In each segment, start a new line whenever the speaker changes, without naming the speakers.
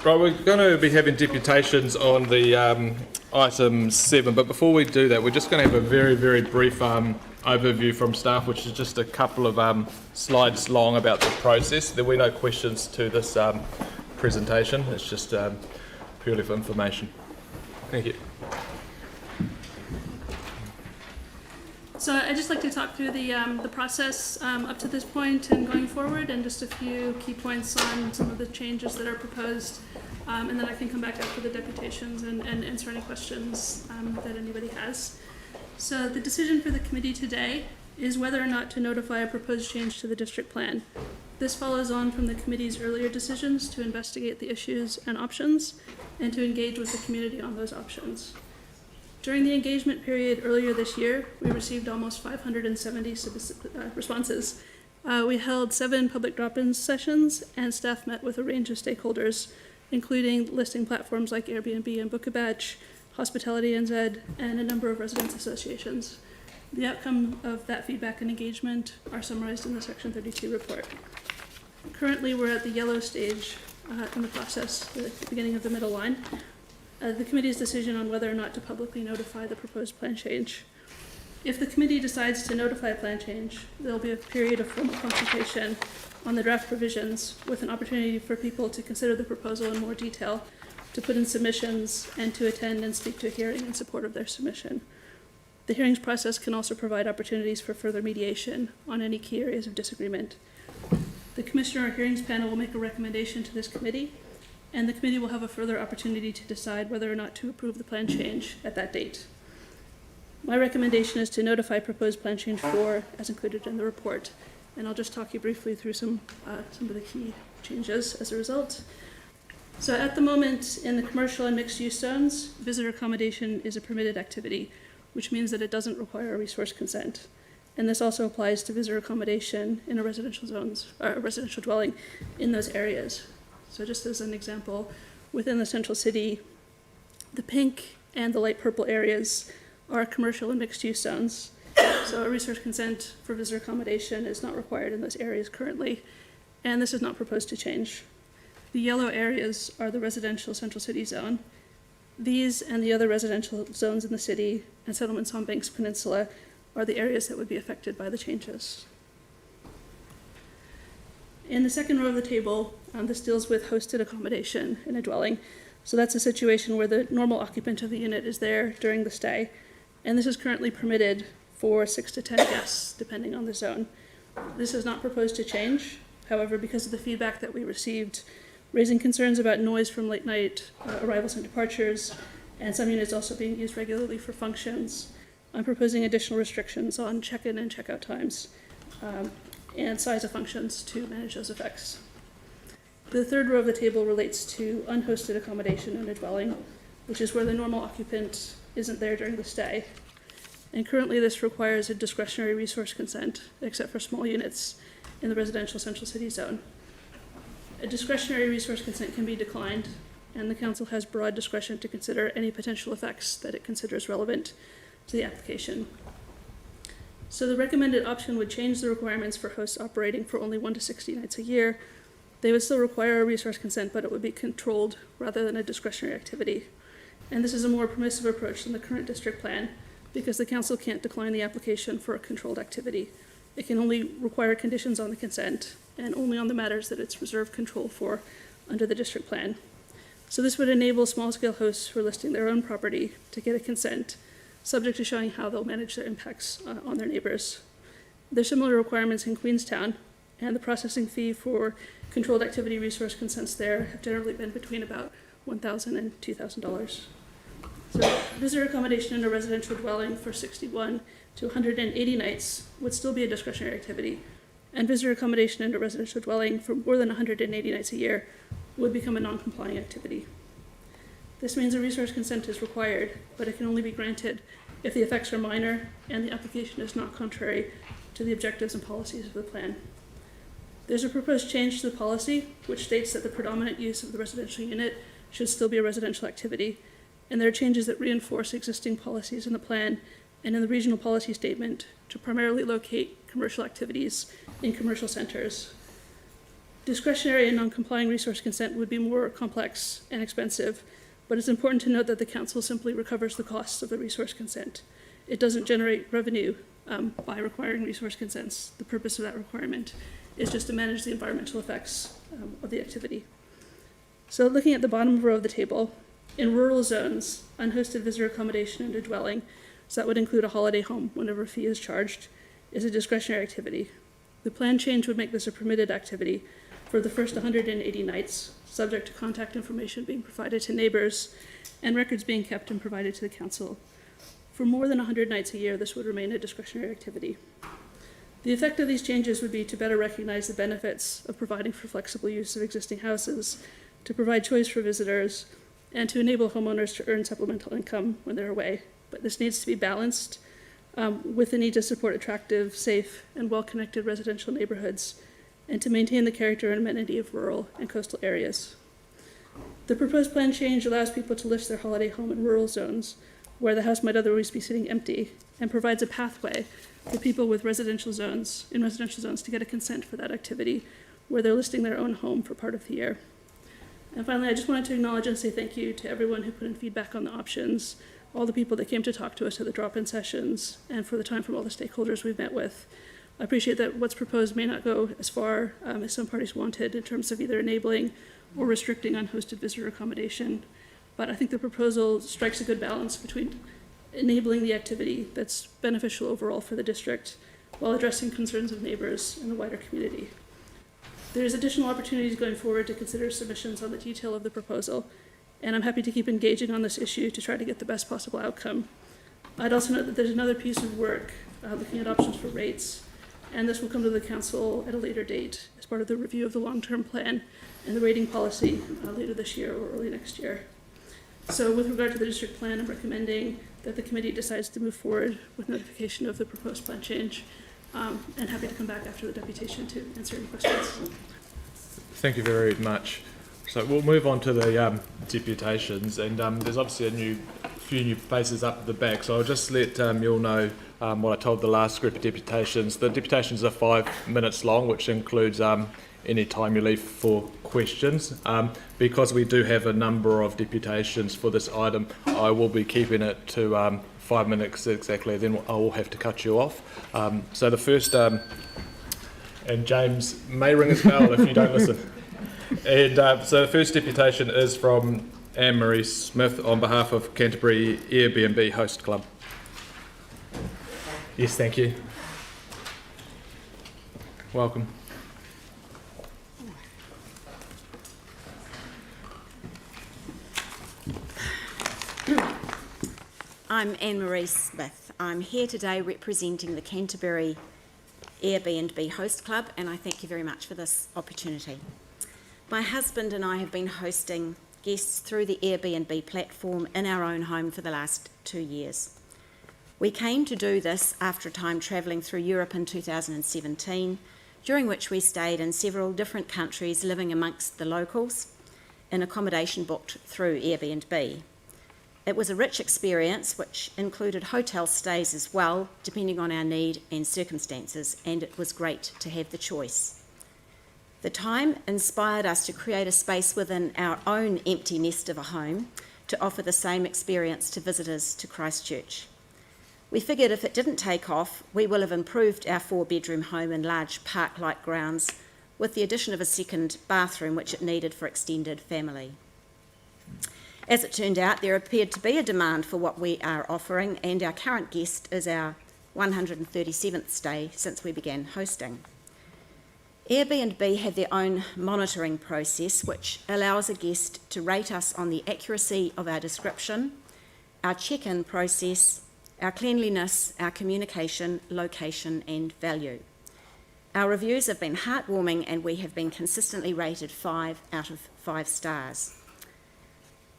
Right, we're going to be having deputations on the item 7, but before we do that, we're just going to have a very, very brief overview from staff, which is just a couple of slides long about the process. There will be no questions to this presentation. It's just purely for information. Thank you.
So I'd just like to talk through the process up to this point and going forward, and just a few key points on some of the changes that are proposed, and then I can come back after the deputations and answer any questions that anybody has. So the decision for the committee today is whether or not to notify a proposed change to the district plan. This follows on from the committee's earlier decisions to investigate the issues and options and to engage with the community on those options. During the engagement period earlier this year, we received almost 570 responses. We held 7 public drop-in sessions, and staff met with a range of stakeholders, including listing platforms like Airbnb and Book-a-Batch, Hospitality NZ, and a number of residents' associations. The outcome of that feedback and engagement are summarized in the Section 32 report. Currently, we're at the yellow stage in the process, the beginning of the middle line. The committee's decision on whether or not to publicly notify the proposed plan change. If the committee decides to notify a plan change, there will be a period of formal consultation on the draft provisions, with an opportunity for people to consider the proposal in more detail, to put in submissions, and to attend and speak to a hearing in support of their submission. The hearings process can also provide opportunities for further mediation on any key areas of disagreement. The Commissioner Hearings Panel will make a recommendation to this committee, and the committee will have a further opportunity to decide whether or not to approve the plan change at that date. My recommendation is to notify proposed plan change 4 as included in the report, and I'll just talk you briefly through some of the key changes as a result. So at the moment, in the commercial and mixed-use zones, visitor accommodation is a permitted activity, which means that it doesn't require a resource consent. And this also applies to visitor accommodation in a residential dwelling in those areas. So just as an example, within the central city, the pink and the light purple areas are commercial and mixed-use zones. So a resource consent for visitor accommodation is not required in those areas currently, and this is not proposed to change. The yellow areas are the residential central city zone. These and the other residential zones in the city and settlements on Banks Peninsula are the areas that would be affected by the changes. In the second row of the table, this deals with hosted accommodation in a dwelling. So that's a situation where the normal occupant of the unit is there during the stay, and this is currently permitted for 6 to 10 guests, depending on the zone. This is not proposed to change. However, because of the feedback that we received, raising concerns about noise from late night arrivals and departures, and some units also being used regularly for functions, I'm proposing additional restrictions on check-in and check-out times, and size of functions to manage those effects. The third row of the table relates to unhosted accommodation in a dwelling, which is where the normal occupant isn't there during the stay. And currently this requires a discretionary resource consent, except for small units in the residential central city zone. A discretionary resource consent can be declined, and the council has broad discretion to consider any potential effects that it considers relevant to the application. So the recommended option would change the requirements for hosts operating for only 1 to 60 nights a year. They would still require a resource consent, but it would be controlled rather than a discretionary activity. And this is a more permissive approach than the current district plan, because the council can't decline the application for a controlled activity. It can only require conditions on the consent, and only on the matters that it's reserved control for under the district plan. So this would enable small-scale hosts who are listing their own property to get a consent, subject to showing how they'll manage their impacts on their neighbors. There's similar requirements in Queenstown, and the processing fee for controlled activity resource consents there have generally been between about $1,000 and $2,000. So visitor accommodation in a residential dwelling for 61 to 180 nights would still be a discretionary activity, and visitor accommodation in a residential dwelling for more than 180 nights a year would become a non-complying activity. This means a resource consent is required, but it can only be granted if the effects are minor and the application is not contrary to the objectives and policies of the plan. There's a proposed change to the policy, which states that the predominant use of the residential unit should still be a residential activity, and there are changes that reinforce existing policies in the plan and in the regional policy statement to primarily locate commercial activities in commercial centers. Discretionary and non-complying resource consent would be more complex and expensive, but it's important to note that the council simply recovers the costs of the resource consent. It doesn't generate revenue by requiring resource consents. The purpose of that requirement is just to manage the environmental effects of the activity. So looking at the bottom row of the table, in rural zones, unhosted visitor accommodation in a dwelling, so that would include a holiday home whenever a fee is charged, is a discretionary activity. The plan change would make this a permitted activity for the first 180 nights, subject to contact information being provided to neighbors and records being kept and provided to the council. For more than 100 nights a year, this would remain a discretionary activity. The effect of these changes would be to better recognize the benefits of providing for flexible use of existing houses, to provide choice for visitors, and to enable homeowners to earn supplemental income when they're away. But this needs to be balanced with the need to support attractive, safe, and well-connected residential neighborhoods, and to maintain the character and amenity of rural and coastal areas. The proposed plan change allows people to list their holiday home in rural zones, where the house might otherwise be sitting empty, and provides a pathway for people with residential zones to get a consent for that activity, where they're listing their own home for part of the year. And finally, I just wanted to acknowledge and say thank you to everyone who put in feedback on the options, all the people that came to talk to us at the drop-in sessions, and for the time from all the stakeholders we've met with. I appreciate that what's proposed may not go as far as some parties wanted in terms of either enabling or restricting unhosted visitor accommodation, but I think the proposal strikes a good balance between enabling the activity that's beneficial overall for the district while addressing concerns of neighbors and the wider community. There's additional opportunities going forward to consider submissions on the detail of the proposal, and I'm happy to keep engaging on this issue to try to get the best possible outcome. I'd also note that there's another piece of work looking at options for rates, and this will come to the council at a later date as part of the review of the long-term plan and the rating policy later this year or early next year. So with regard to the district plan, I'm recommending that the committee decides to move forward with notification of the proposed plan change, and happy to come back after the deputation to answer any questions.
Thank you very much. So we'll move on to the deputations, and there's obviously a few new faces up at the back, so I'll just let you all know what I told the last group of deputations. The deputations are 5 minutes long, which includes any time you leave for questions. Because we do have a number of deputations for this item, I will be keeping it to 5 minutes exactly, then I will have to cut you off. So the first, and James may ring his bell if you don't listen. And so the first deputation is from Anne-Marie Smith on behalf of Canterbury Airbnb Host Club. Yes, thank you. Welcome.
I'm Anne-Marie Smith. I'm here today representing the Canterbury Airbnb Host Club, and I thank you very much for this opportunity. My husband and I have been hosting guests through the Airbnb platform in our own home for the last 2 years. We came to do this after a time travelling through Europe in 2017, during which we stayed in several different countries living amongst the locals in accommodation booked through Airbnb. It was a rich experience which included hotel stays as well, depending on our need and circumstances, and it was great to have the choice. The time inspired us to create a space within our own empty nest of a home to offer the same experience to visitors to Christchurch. We figured if it didn't take off, we will have improved our 4-bedroom home in large park-like grounds with the addition of a second bathroom which it needed for extended family. As it turned out, there appeared to be a demand for what we are offering, and our current guest is our 137th stay since we began hosting. Airbnb have their own monitoring process which allows a guest to rate us on the accuracy of our description, our check-in process, our cleanliness, our communication, location and value. Our reviews have been heartwarming and we have been consistently rated 5 out of 5 stars.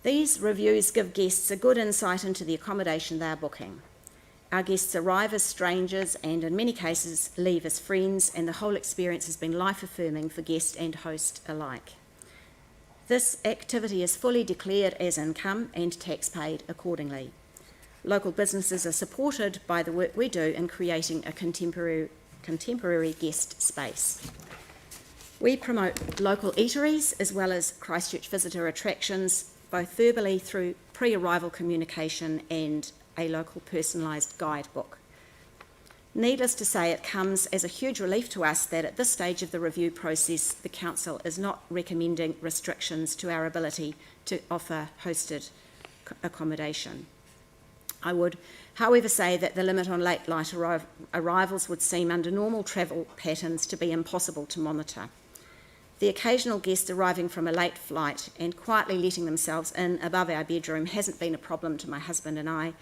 These reviews give guests a good insight into the accommodation they are booking. Our guests arrive as strangers and in many cases leave as friends, and the whole experience has been life-affirming for guest and host alike. This activity is fully declared as income and tax paid accordingly. Local businesses are supported by the work we do in creating a contemporary guest space. We promote local eateries as well as Christchurch visitor attractions, both verbally through pre-arrival communication and a local personalised guidebook. Needless to say, it comes as a huge relief to us that at this stage of the review process, the Council is not recommending restrictions to our ability to offer hosted accommodation. I would, however, say that the limit on late night arrivals would seem under normal travel patterns to be impossible to monitor. The occasional guest arriving from a late flight and quietly letting themselves in above our bedroom hasn't been a problem to my husband and I,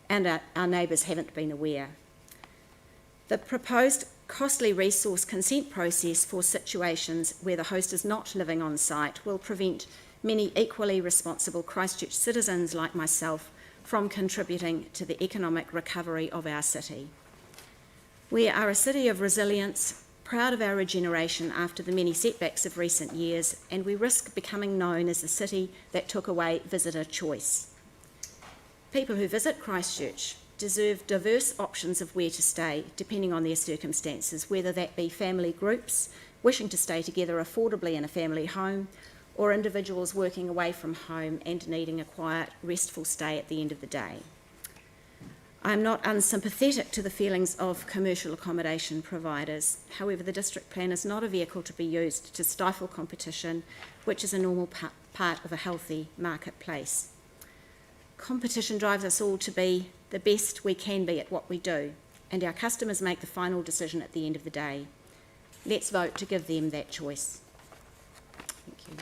and our neighbours haven't been aware. The proposed costly resource consent process for situations where the host is not living on site will prevent many equally responsible Christchurch citizens like myself from contributing to the economic recovery of our city. We are a city of resilience, proud of our regeneration after the many setbacks of recent years, and we risk becoming known as the city that took away visitor choice. People who visit Christchurch deserve diverse options of where to stay, depending on their circumstances, whether that be family groups wishing to stay together affordably in a family home, or individuals working away from home and needing a quiet, restful stay at the end of the day. I am not unsympathetic to the feelings of commercial accommodation providers. However, the district plan is not a vehicle to be used to stifle competition, which is a normal part of a healthy marketplace. Competition drives us all to be the best we can be at what we do, and our customers make the final decision at the end of the day. Let's vote to give them that choice. Thank you.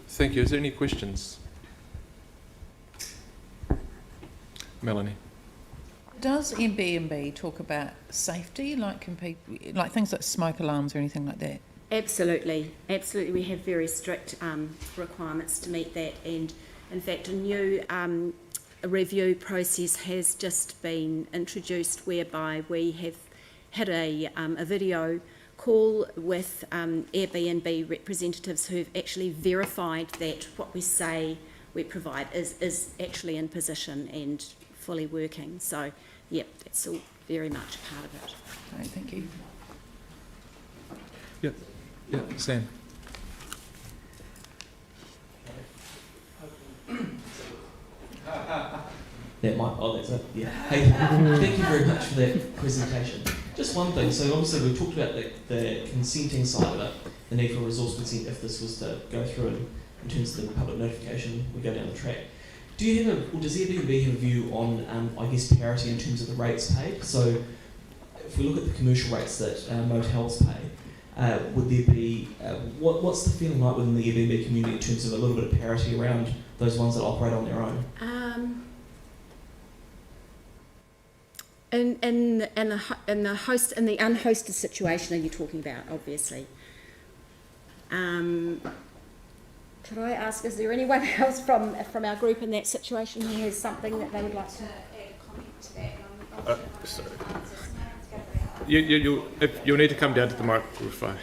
Thank you. Is there any questions? Melanie.
Does Airbnb talk about safety, like things like smoke alarms or anything like that?
Absolutely. We have very strict requirements to meet that, and in fact a new review process has just been introduced whereby we have had a video call with Airbnb representatives who've actually verified that what we say we provide is actually in position and fully working. So, yep, that's all very much a part of it.
Right, thank you.
Yeah, Sam.
That might, oh, that's it. Yeah. Hey, thank you very much for that presentation. Just one thing, so obviously we've talked about the consenting side of it, the need for resource consent if this was to go through in terms of the public notification, we go down the track. Do you have or does Airbnb have a view on, I guess, parity in terms of the rates paid? So if we look at the commercial rates that motels pay, would there be, what's the feeling like within the Airbnb community in terms of a little bit of parity around those ones that operate on their own?
In the unhosted situation, are you talking about? Obviously. Could I ask? Is there anyone else from our group in that situation who has something that they would like to add a comment to that?
Sorry. You'll need to come down to the microphone.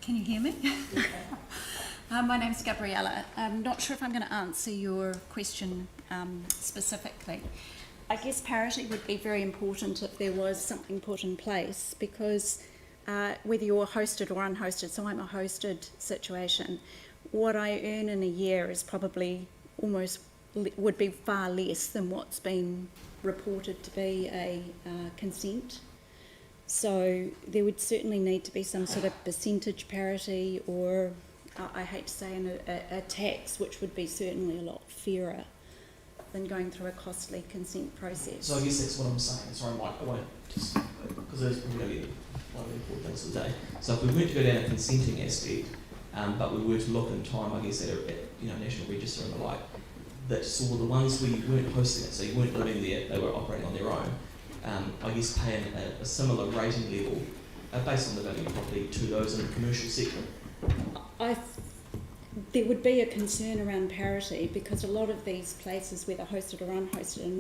Can you hear me? My name's Gabriella. I'm not sure if I'm going to answer your question specifically. I guess parity would be very important if there was something put in place, because whether you're hosted or unhosted, so I'm a hosted situation, what I earn in a year is probably would be far less than what's been reported to be a consent. So there would certainly need to be some sort of percentage parity, or I hate to say a tax, which would be certainly a lot fairer than going through a costly consent process.
So I guess that's what I'm saying. Sorry, Mike, I won't just, because it's probably going to be one of the important things of the day. So if we weren't to go down a consenting aspect, but we were to look in time, I guess, at National Register and the like, that saw the ones we weren't hosting it, so you weren't living there, they were operating on their own, I guess paying a similar rating level based on the value of property to those in the commercial sector.
There would be a concern around parity, because a lot of these places, whether hosted or unhosted,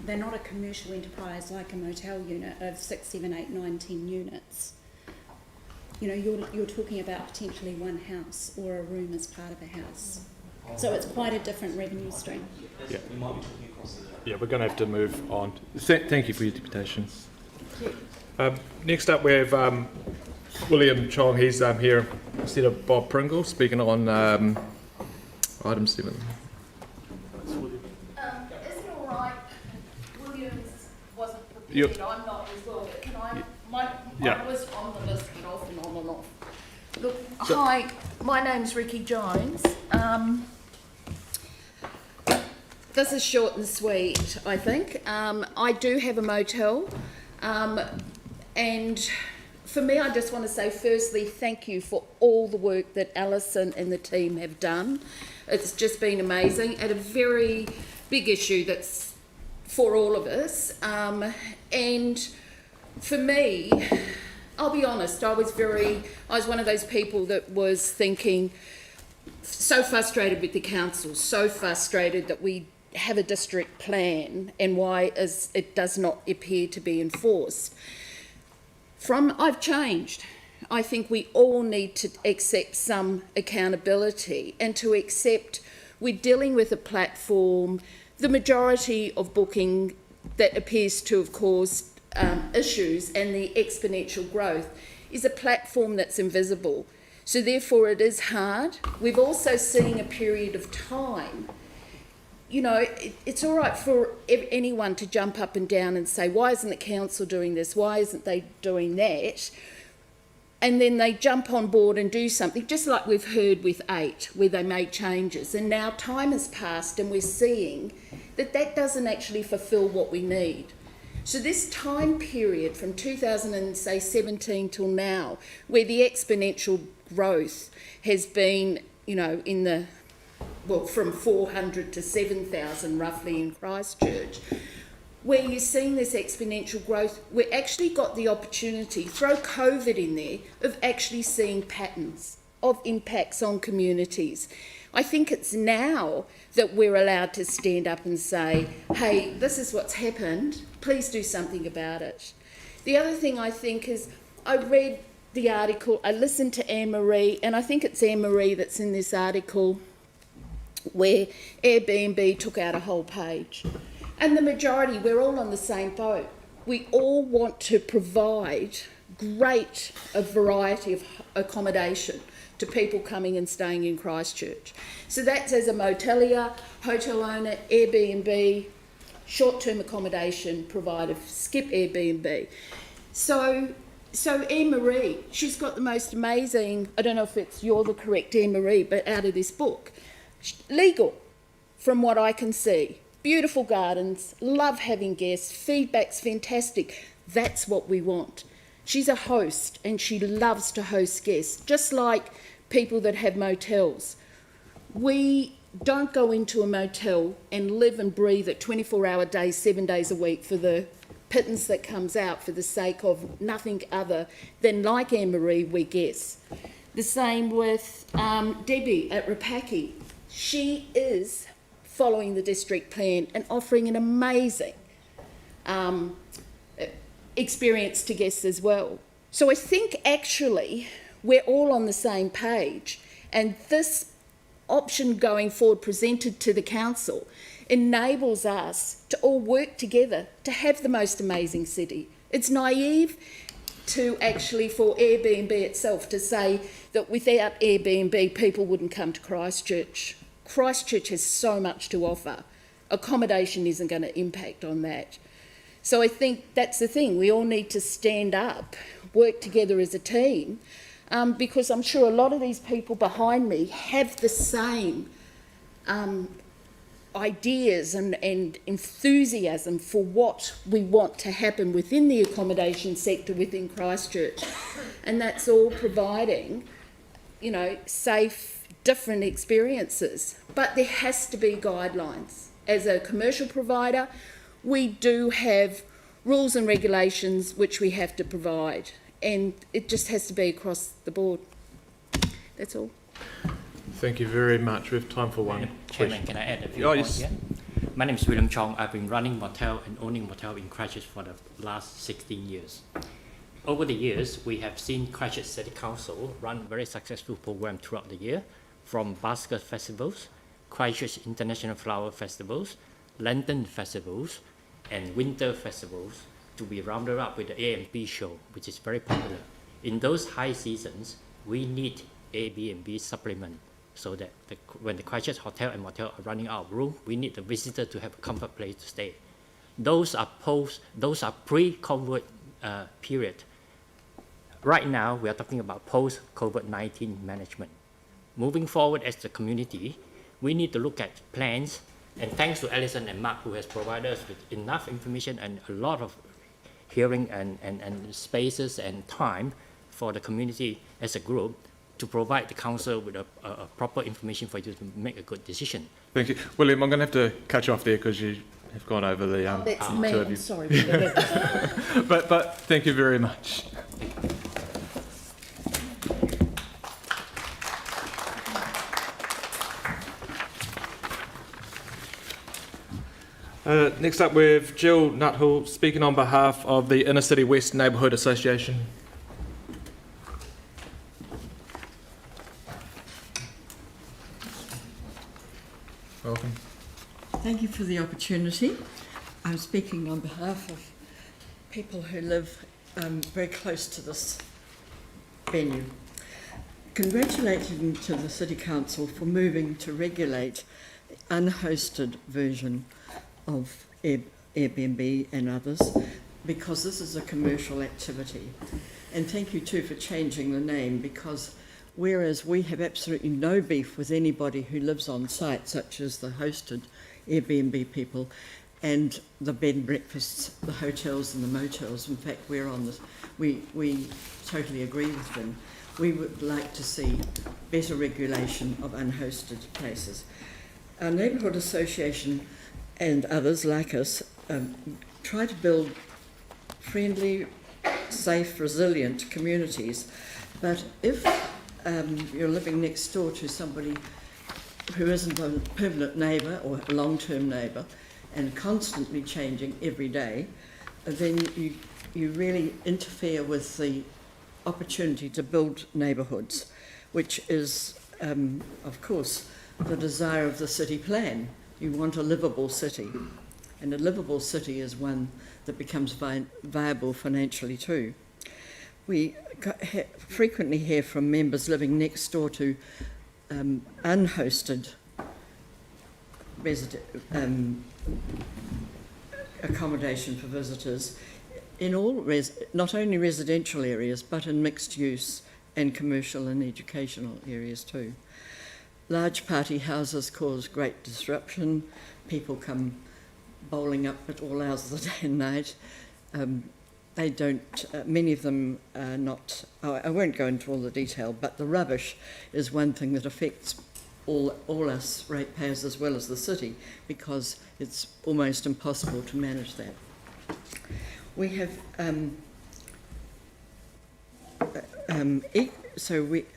they're not a commercial enterprise like a motel unit of 6, 7, 8, 9, 10 units. You know, you're talking about potentially one house or a room as part of a house. So it's quite a different revenue stream.
Yeah. We might be talking across the...
Yeah, we're going to have to move on. Thank you for your deputations. Next up, we have William Chong. He's here instead of Bob Pringle, speaking on item 7.
Is it all right? Williams wasn't
You-
prepared. I'm not as well. But can I?
Yeah.
I was on the list, but off and on and off. Look, hi. My name's Ricky Jones. This is short and sweet, I think. I do have a motel, and for me, I just want to say firstly, thank you for all the work that Alison and the team have done. It's just been amazing at a very big issue that's for all of us. And for me, I'll be honest, I was one of those people that was thinking, so frustrated with the council, so frustrated that we have a district plan and why it does not appear to be enforced. I've changed. I think we all need to accept some accountability and to accept we're dealing with a platform, the majority of booking that appears to have caused issues and the exponential growth is a platform that's invisible. So therefore it is hard. We've also seen a period of time. You know, it's all right for anyone to jump up and down and say, why isn't the council doing this? Why isn't they doing that? And then they jump on board and do something, just like we've heard with 8, where they made changes. And now time has passed and we're seeing that doesn't actually fulfil what we need. So this time period from 2017 till now, where the exponential growth has been, you know, from 400 to 7,000 roughly in Christchurch, where you're seeing this exponential growth, we've actually got the opportunity, throw COVID in there, of actually seeing patterns of impacts on communities. I think it's now that we're allowed to stand up and say, hey, this is what's happened, please do something about it. The other thing I think is, I read the article, I listened to Anne-Marie, and I think it's Anne-Marie that's in this article, where Airbnb took out a whole page. And the majority, we're all on the same boat. We all want to provide a variety of accommodation to people coming and staying in Christchurch. So that's as a motelier, hotel owner, Airbnb, short-term accommodation provider, skip Airbnb. So Anne-Marie, she's got the most amazing, I don't know if you're the correct Anne-Marie, but out of this book, legal, from what I can see. Beautiful gardens, love having guests, feedback's fantastic. That's what we want. She's a host and she loves to host guests, just like people that have motels. We don't go into a motel and live and breathe at 24-hour days, 7 days a week for the pittance that comes out for the sake of nothing other than, like Anne-Marie, we guess. The same with Debbie at Rapaki. She is following the district plan and offering an amazing experience to guests as well. So I think actually we're all on the same page, and this option going forward presented to the council enables us to all work together to have the most amazing city. It's naive to actually, for Airbnb itself, to say that without Airbnb people wouldn't come to Christchurch. Christchurch has so much to offer. Accommodation isn't going to impact on that. So I think that's the thing. We all need to stand up, work together as a team, because I'm sure a lot of these people behind me have the same ideas and enthusiasm for what we want to happen within the accommodation sector within Christchurch. And that's all providing, you know, safe, different experiences. But there has to be guidelines. As a commercial provider, we do have rules and regulations which we have to provide, and it just has to be across the board. That's all.
Thank you very much. We have time for one
Chairman,
question.
can I add a few
Oh,
points
yes.
here? My name is William Chong. I've been running motel and owning motel in Christchurch for the last 16 years. Over the years, we have seen Christchurch City Council run very successful programs throughout the year, from basket festivals, Christchurch International Flower Festivals, lantern festivals and winter festivals to be rounded up with the A&B show, which is very popular. In those high seasons, we need Airbnb supplement so that when the Christchurch hotel and motel are running out of room, we need the visitor to have a comfort place to stay. Those are pre-COVID period. Right now, we are talking about post-COVID-19 management. Moving forward as the community, we need to look at plans, and thanks to Alison and Mark who has provided us with enough information and a lot of hearing and spaces and time for the community as a group to provide the council with a proper information for you to make a good decision.
Thank you. William, I'm going to have to cut you off there because you have gone over the
That's
two
me,
of
I'm
you.
sorry.
But thank you very much. Next up, we have Jill Nuttall speaking on behalf of the Inner City West Neighbourhood Association. Welcome.
Thank you for the opportunity. I'm speaking on behalf of people who live very close to this venue. Congratulating to the City Council for moving to regulate the unhosted version of Airbnb and others, because this is a commercial activity. And thank you too for changing the name, because whereas we have absolutely no beef with anybody who lives on site, such as the hosted Airbnb people and the bed and breakfasts, the hotels and the motels. In fact, we totally agree with them. We would like to see better regulation of unhosted places. Our neighbourhood association and others like us try to build friendly, safe, resilient communities. But if you're living next door to somebody who isn't a permanent neighbour or a long-term neighbour and constantly changing every day, then you really interfere with the opportunity to build neighbourhoods, which is, of course, the desire of the city plan. You want a livable city, and a livable city is one that becomes viable financially too. We frequently hear from members living next door to unhosted accommodation for visitors in all not only residential areas but in mixed use and commercial and educational areas too. Large party houses cause great disruption. People come bowling up at all hours of the day and night. They don't, many of them are not, I won't go into all the detail, but the rubbish is one thing that affects all us ratepayers as well as the city, because it's almost impossible to manage that. We have,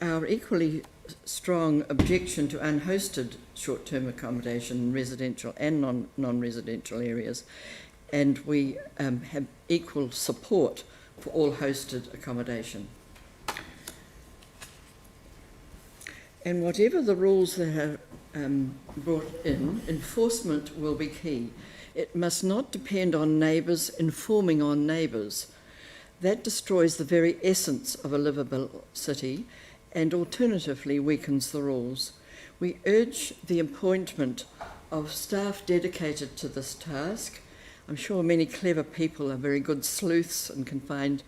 our equally strong objection to unhosted short-term accommodation in residential and non-residential areas, and we have equal support for all hosted accommodation. And whatever the rules that are brought in, enforcement will be key. It must not depend on neighbours informing on neighbours. That destroys the very essence of a livable city and alternatively weakens the rules. We urge the appointment of staff dedicated to this task. I'm sure many clever people are very good sleuths and can find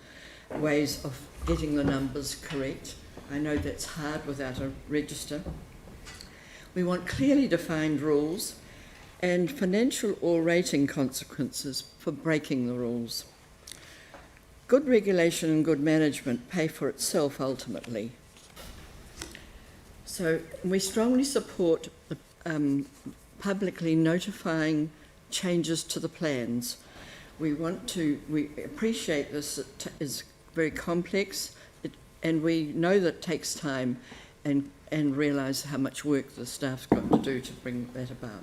ways of getting the numbers correct. I know that's hard without a register. We want clearly defined rules and financial or rating consequences for breaking the rules. Good regulation and good management pay for itself ultimately. So we strongly support the publicly notifying changes to the plans. We appreciate this is very complex, and we know that it takes time, and realise how much work the staff's got to do to bring that about.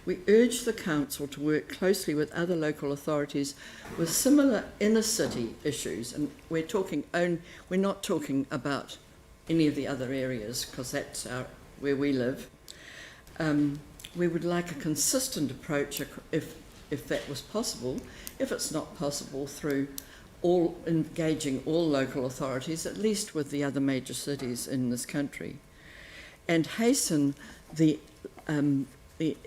We urge the council to work closely with other local authorities with similar inner city issues, and we're not talking about any of the other areas, because that's where we live, we would like a consistent approach if that was possible. If it's not possible, through engaging all local authorities, at least with the other major cities in this country, and hasten the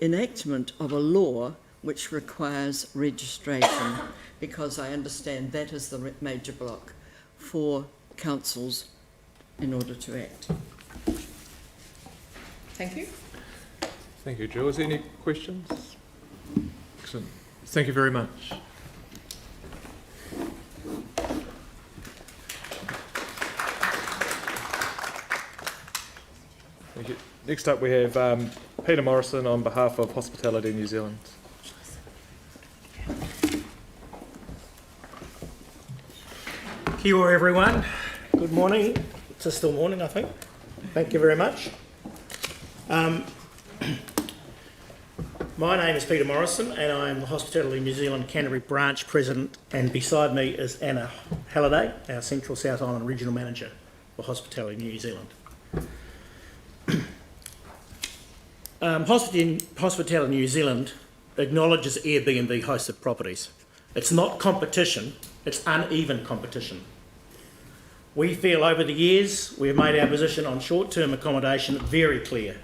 enactment of a law which requires registration, because I understand that is the major block for councils in order to act.
Thank you.
Thank you, Jules. Any questions? Excellent. Thank you very much. Thank you. Next up we have Peter Morrison on behalf of Hospitality New Zealand.
Kia ora everyone. Good morning. It's still morning, I think. Thank you very much. My name is Peter Morrison and I'm the Hospitality New Zealand Canterbury Branch President, and beside me is Anna Halliday, our Central South Island Regional Manager for Hospitality New Zealand. Hospitality New Zealand acknowledges Airbnb hosted properties. It's not competition, it's uneven competition. We feel over the years we have made our position on short-term accommodation very clear.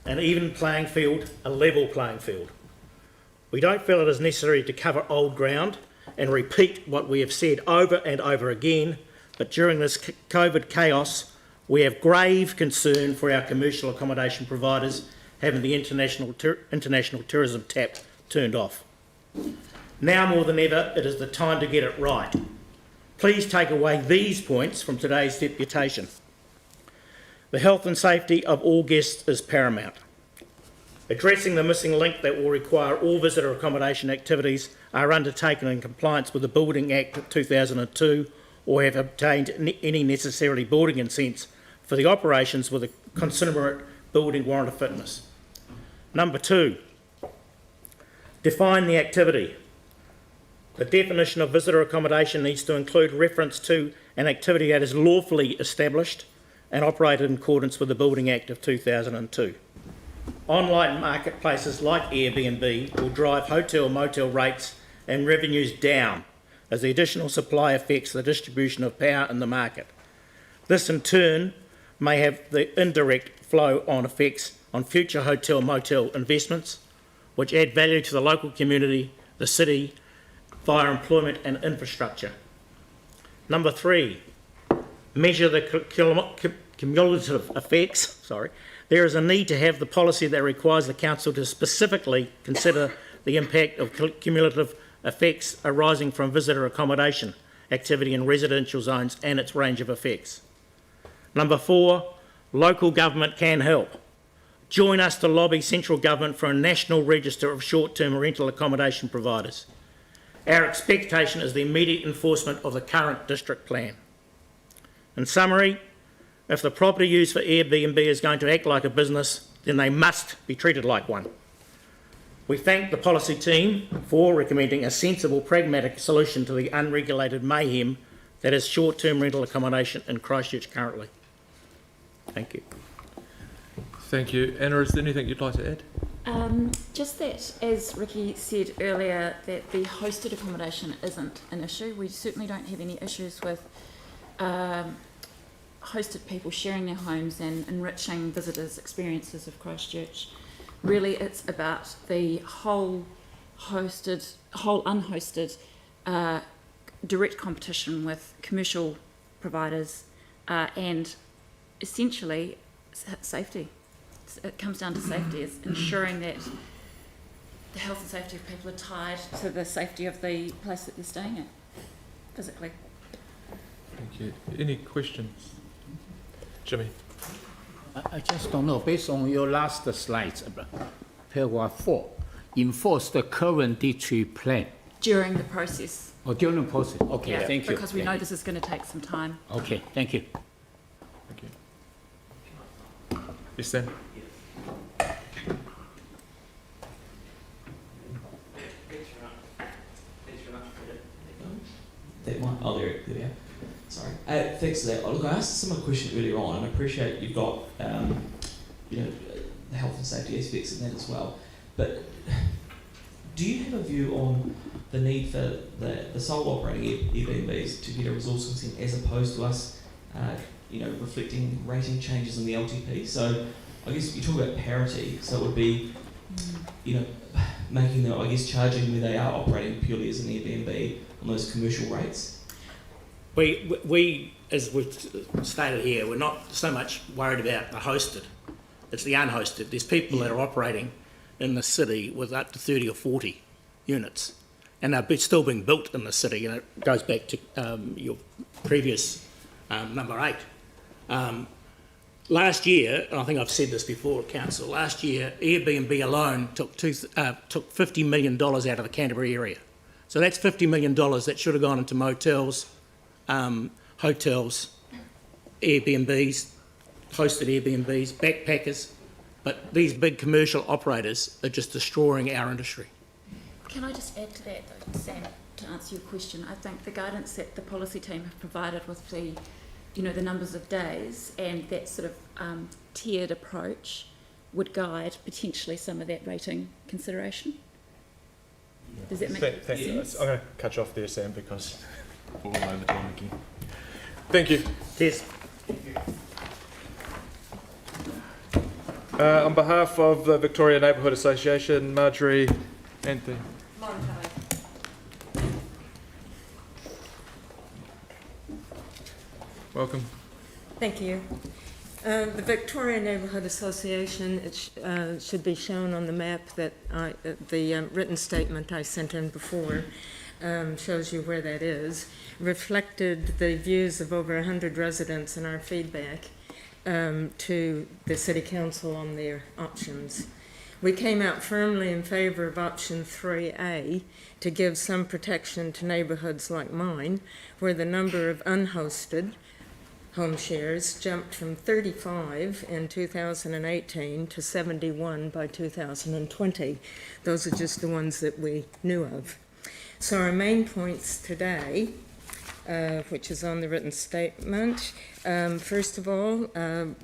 An even playing field, a level playing field. We don't feel it is necessary to cover old ground and repeat what we have said over and over again, but during this COVID chaos, we have grave concern for our commercial accommodation providers having the international tourism tap turned off. Now more than ever, it is the time to get it right. Please take away these points from today's deputation. The health and safety of all guests is paramount. Addressing the missing link that will require all visitor accommodation activities are undertaken in compliance with the Building Act of 2002 or have obtained any necessary building consents for the operations with a consummate building warrant of fitness. Number 2, define the activity. The definition of visitor accommodation needs to include reference to an activity that is lawfully established and operated in accordance with the Building Act of 2002. Online marketplaces like Airbnb will drive hotel-motel rates and revenues down as the additional supply affects the distribution of power in the market. This in turn may have the indirect flow-on effects on future hotel-motel investments, which add value to the local community, the city, via employment and infrastructure. Number 3, measure the cumulative effects. There is a need to have the policy that requires the council to specifically consider the impact of cumulative effects arising from visitor accommodation activity in residential zones and its range of effects. Number 4, local government can help. Join us to lobby central government for a national register of short-term rental accommodation providers. Our expectation is the immediate enforcement of the current district plan. In summary, if the property used for Airbnb is going to act like a business, then they must be treated like one. We thank the policy team for recommending a sensible, pragmatic solution to the unregulated mayhem that is short-term rental accommodation in Christchurch currently. Thank you.
Thank you. Anna, is there anything you'd like to add?
Just that, as Ricky said earlier, that the hosted accommodation isn't an issue. We certainly don't have any issues with hosted people sharing their homes and enriching visitors' experiences of Christchurch. Really, it's about the whole unhosted direct competition with commercial providers and essentially safety. It comes down to safety. It's ensuring that the health and safety of people are tied to the safety of the place that they're staying at, physically.
Thank you. Any questions? Jimmy?
I just don't know, based on your last slides, paragraph 4, enforce the current district plan.
During the process.
Oh, during the process, okay,
Yeah,
thank you.
because we know this is going to take some time.
Okay, thank you.
Thank you. Yes, then.
Oh, there we are. Sorry. Thanks for that. Look, I asked a similar question earlier on, and I appreciate you've got, the health and safety aspects of that as well. But do you have a view on the need for the sole operating Airbnbs to get a resource consent as opposed to us, reflecting rating changes in the LTP? So I guess you talk about parity, so it would be, making them, charging where they are operating purely as an Airbnb on those commercial rates.
We, as we've stated here, we're not so much worried about the hosted. It's the unhosted. There's people that are operating in the city with up to 30 or 40 units, and they're still being built in the city, and it goes back to your previous number 8. Last year, and I think I've said this before, Council, last year Airbnb alone took $50 million out of the Canterbury area. So that's $50 million that should have gone into motels, hotels, Airbnbs, hosted Airbnbs, backpackers, but these big commercial operators are just destroying our industry.
Can I just add to that, though, Sam, to answer your question? I think the guidance that the policy team have provided with the, the numbers of days and that sort of tiered approach would guide potentially some of that rating consideration. Does that make sense?
I'm going to cut you off there, Sam, because we're all over time again. Thank you.
Cheers.
On behalf of the Victoria Neighbourhood Association, Marjorie, Anthony. Welcome.
Thank you. The Victoria Neighbourhood Association, it should be shown on the map that the written statement I sent in before shows you where that is, reflected the views of over 100 residents in our feedback to the City Council on their options. We came out firmly in favour of option 3A to give some protection to neighbourhoods like mine, where the number of unhosted home shares jumped from 35 in 2018 to 71 by 2020. Those are just the ones that we knew of. So our main points today, which is on the written statement, first of all,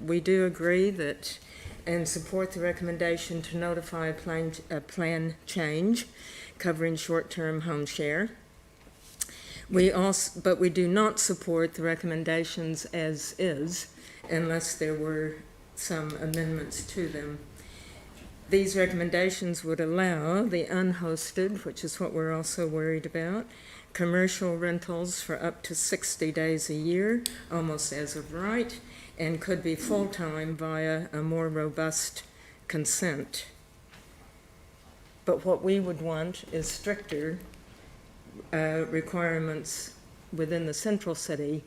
we do agree that and support the recommendation to notify a plan change covering short-term home share. But we do not support the recommendations as is unless there were some amendments to them. These recommendations would allow the unhosted, which is what we're also worried about, commercial rentals for up to 60 days a year, almost as of right, and could be full-time via a more robust consent. But what we would want is stricter requirements within the central city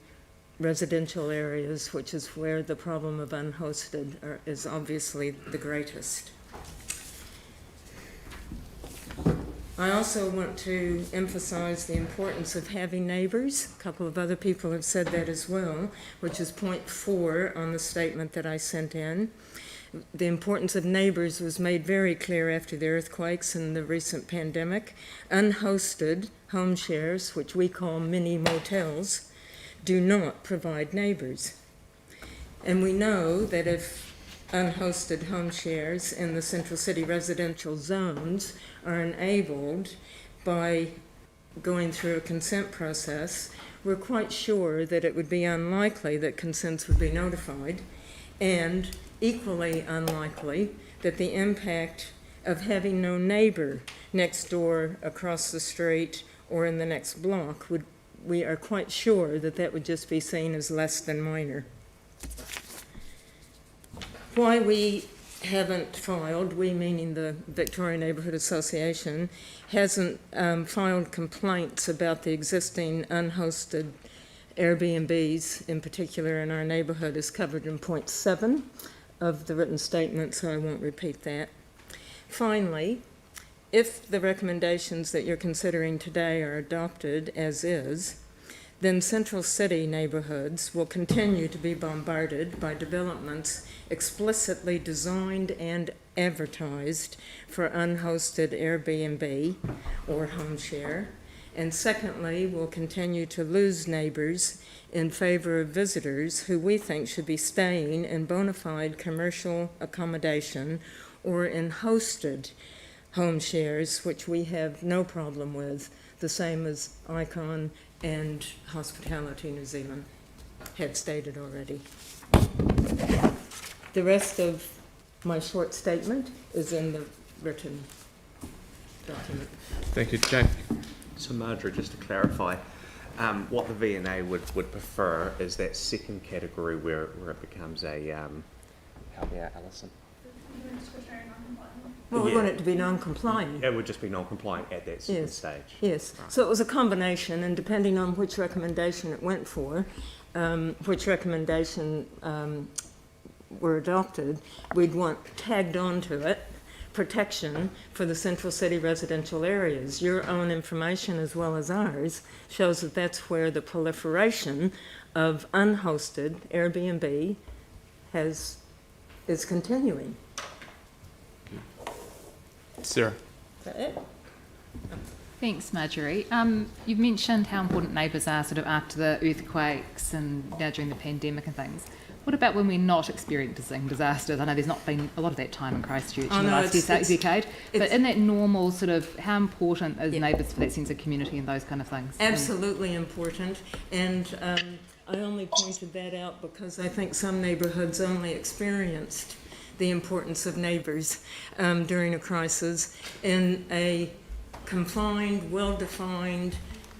residential areas, which is where the problem of unhosted is obviously the greatest. I also want to emphasize the importance of having neighbors. A couple of other people have said that as well, which is point 4 on the statement that I sent in. The importance of neighbors was made very clear after the earthquakes and the recent pandemic. Unhosted home shares, which we call mini motels, do not provide neighbors. And we know that if unhosted home shares in the central city residential zones are enabled by going through a consent process, we're quite sure that it would be unlikely that consents would be notified, and equally unlikely that the impact of having no neighbor next door, across the street, or in the next block we are quite sure that that would just be seen as less than minor. Why we haven't filed, we meaning the Victoria Neighbourhood Association, hasn't filed complaints about the existing unhosted Airbnbs, in particular in our neighbourhood, is covered in point 7 of the written statement, so I won't repeat that. Finally, if the recommendations that you're considering today are adopted as is, then central city neighbourhoods will continue to be bombarded by developments explicitly designed and advertised for unhosted Airbnb or home share. And secondly, we'll continue to lose neighbours in favor of visitors who we think should be staying in bona fide commercial accommodation or in hosted home shares, which we have no problem with, the same as Icon and Hospitality New Zealand have stated already. The rest of my short statement is in the written document.
Thank you, Jane.
So Marjorie, just to clarify, what the V&A would prefer is that second category where it becomes a, help me out, Alison.
Well, we
Yeah.
want it to be non-compliant.
It would just be non-compliant at that second
Yes.
stage.
Yes,
Right.
so it was a combination, and depending on which recommendation it went for, which recommendation were adopted, we'd want tagged onto it protection for the central city residential areas. Your own information, as well as ours, shows that that's where the proliferation of unhosted Airbnb is continuing.
Sarah.
Is that it?
Thanks, Marjorie. You've mentioned how important neighbours are sort of after the earthquakes and now during the pandemic and things. What about when we're not experiencing disasters? I know there's not been a lot of that time in Christchurch in the last decade, but in that normal sort of, how important is neighbours for that sense of community and those kind of things?
Absolutely important, and I only pointed that out because I think some neighbourhoods only experienced the importance of neighbours during a crisis. In a confined, well-defined,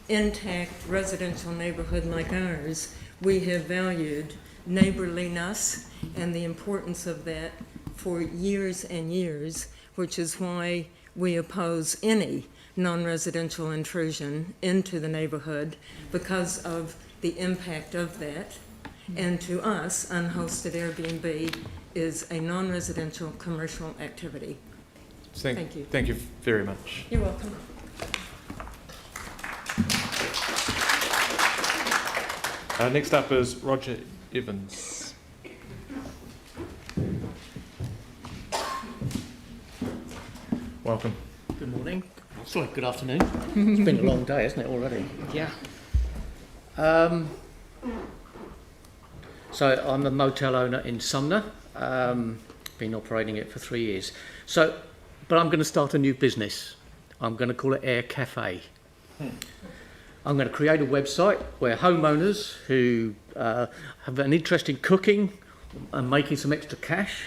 intact residential neighbourhood like ours, we have valued neighbourliness and the importance of that for years and years, which is why we oppose any non-residential intrusion into the neighbourhood, because of the impact of that. And to us, unhosted Airbnb is a non-residential commercial activity. Thank you.
Thank you very much.
You're welcome.
Next up is Roger Evans. Welcome.
Good morning. Sorry, good afternoon. It's been a long day, hasn't it, already? Yeah. So I'm a motel owner in Sumner. Been operating it for 3 years. But I'm going to start a new business. I'm going to call it Air Cafe. I'm going to create a website where homeowners who have an interest in cooking and making some extra cash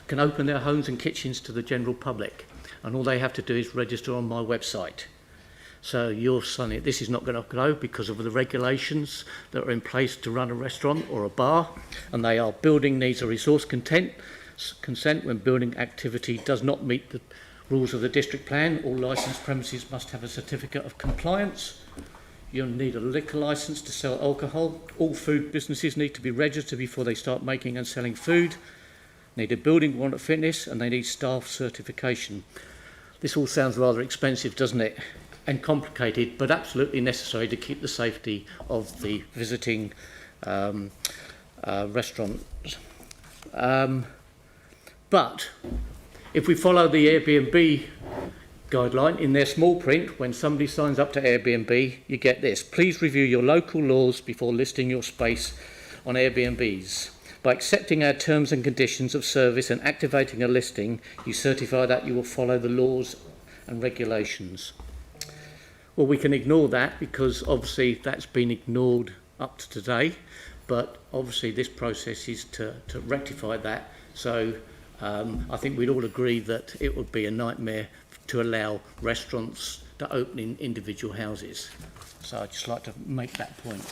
can open their homes and kitchens to the general public. And all they have to do is register on my website. So you're saying this is not going to go because of the regulations that are in place to run a restaurant or a bar, and they are building needs a resource consent when building activity does not meet the rules of the district plan. All licensed premises must have a certificate of compliance. You'll need a liquor licence to sell alcohol. All food businesses need to be registered before they start making and selling food. Need a building warrant of fitness, and they need staff certification. This all sounds rather expensive, doesn't it? And complicated, but absolutely necessary to keep the safety of the visiting restaurant. But if we follow the Airbnb guideline in their small print, when somebody signs up to Airbnb, you get this: please review your local laws before listing your space on Airbnbs. By accepting our terms and conditions of service and activating a listing, you certify that you will follow the laws and regulations. Well, we can ignore that because obviously that's been ignored up to today, but obviously this process is to rectify that. So I think we'd all agree that it would be a nightmare to allow restaurants to open in individual houses. So I'd just like to make that point.